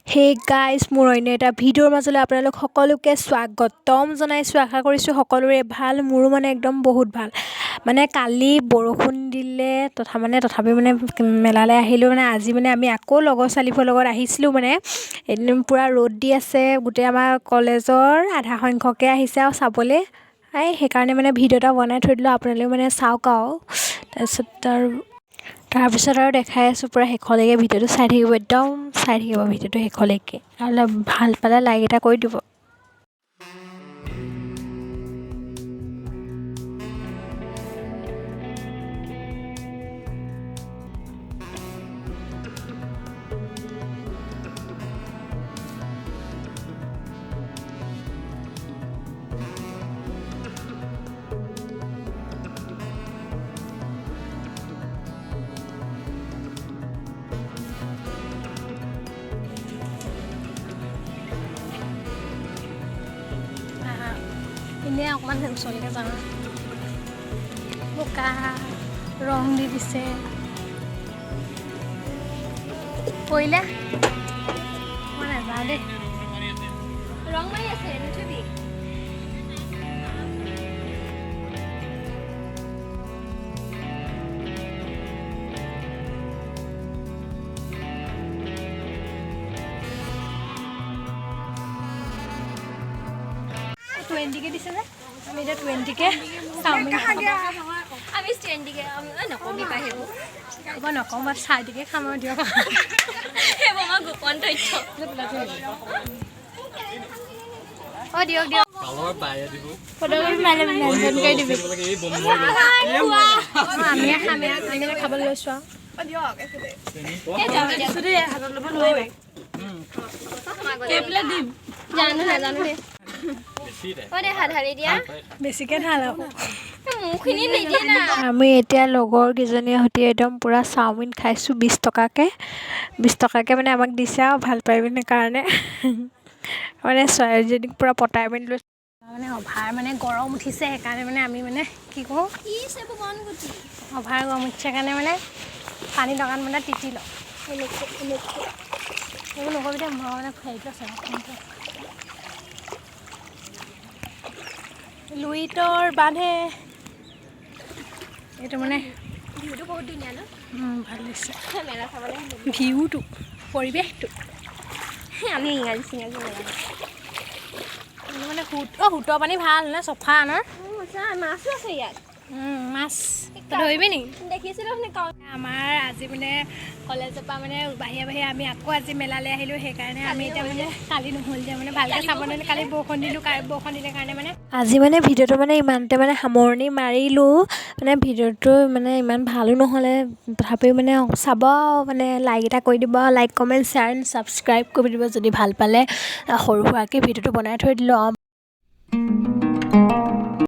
Hey guys মোৰ অন্য এটা ভিডিঅ'ৰ মাজলৈ আপোনালোক সকলোকে স্বাগতম জনাইছোঁ। আশা কৰিছোঁ সকলোৰে ভাল। মোৰো মানে একদম বহুত ভাল। মানে কালি বৰষুণ দিলে তথাপি মেলালৈ আহিলোঁ। আজি আমি আকৌ লগৰ ছোৱালীবোৰৰ লগত আহিছিলোঁ। এদিন পূৰা ৰ'দ দি আছে। গোটেই আমাৰ কলেজৰ আধা সংখ্যকে আহিছে আৰু চাবলৈ। সেইকাৰণে ভিডিঅ' এটা বনাই থৈ দিলোঁ, আপোনালোকে চাওক আৰু তাৰপিছত আৰু দেখাই আছোঁ পূৰা শেষলৈকে ভিডিঅ'টো চাই থাকিব, একদম চাই থাকিব ভিডিঅ'টো শেষলৈকে। আৰু ভাল পালে লাইক এটা কৰি দিব। এনেই অকণমান ওচৰলৈকে যাওঁ। বোকা ৰং দি দিছে, পৰিলে মই নাযাওঁ দেই। ৰং মাৰি আছে নুঠুবি। টুৱেণ্টিকে দিছে যে আমি এতিয়া 20কে চাওমিন খাম। আমি ষ্টেণ্ডিকে নকবি পাই সেইবোৰ হ'ব নকওঁ বা 4টিকে খাম আৰু দিয়ক। সেইবোৰ আমাৰ গোপন তথ্য। অঁ দিয়ক দিয়ক। আমি খাবলৈ লৈছোঁ জানো নাজানো দেই। ঢালি দিয়া বেছিকৈ ঢাল আৰু মুখখিনি নিদিয়ে না। আমি এতিয়া লগৰ কেইজনীৰ সৈতে একদম পূৰা চাওমিন খাইছোঁ 20 টকাকৈ। 20 টকাকৈ আমাক দিছে আৰু ভাল পাই পিনে কাৰণে ছোৱালীজনীক পূৰা পতাই মেলি লৈছোঁ। অভাৰ গৰম উঠিছে, সেইকাৰণে আমি কি কৰোঁ, অভাৰ গৰম উঠিছে কাৰণে পানী লগান তিতি লওঁ। এইবোৰ নকবি দে, মই হেৰিটো আছে লুইতৰ বান্ধে। এইটো ভিউটো বহুত ধুনীয়া ন? ভাল লাগিছে মেলা চাবলৈ ভিউটো, পৰিৱেশটো। আমি ইংৰাজী চিংৰাজী সোঁতৰ পানী ভাল নে চফা ন? মাছো আছে ইয়াত। মাছ ধৰিবি নেকি? দেখিছিলোঁ আমাৰ আজি কলেজৰ পৰা বাহিৰে আমি আকৌ আজি মেলালৈ আহিলোঁ। সেইকাৰণে আমি এতিয়া কালি নহ'ল যে ভালকৈ চাব নোৱাৰিলোঁ। কালি বৰষুণ দিলে কাৰণে আজি ভিডিঅ'টো ইমানতে সামৰণি মাৰিলোঁ। ভিডিঅ'টো ইমান ভালো নহ'লে, তথাপিও চাব, লাইক এটা কৰি দিব। Like comment share and subscribe কৰি দিব যদি ভাল পালে। সৰু সুৰাকৈ ভিডিঅ'টো বনাই থৈ দিলোঁ।